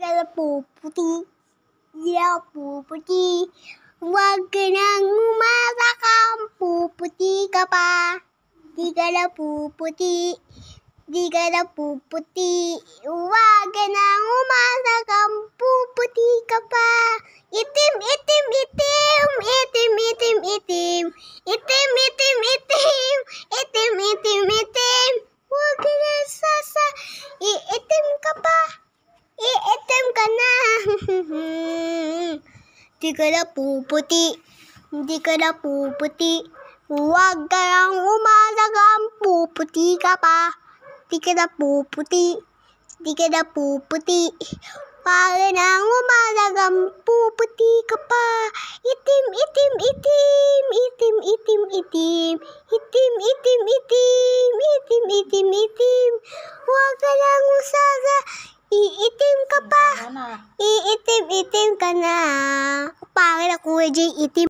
ka na puputi. Di ako puputi. Huwag ka nang umasakang puputi ka pa. Di ka na puputi. Di ka na puputi. Huwag ka nang umasakang puputi ka pa. Itim, itim, itim. Itim, itim, itim. Itim, itim, itim. Itim, itim, itim. Huwag ka na iitim ka pa. Iitim ka na. Di ka na puputi. Di ka na puputi. Huwag ka nang umasakang puputi ka pa. Di ka na puputi. Di ka na puputi. Huwag ka nang umasakang puputi ka pa. Itim, itim, itim. Itim, itim, itim. Itim, itim, itim. Itim, itim, itim. Huwag ka nang iitim ka pa. Iitim, itim ka na. Pangit ako, Kuya Jay, itim.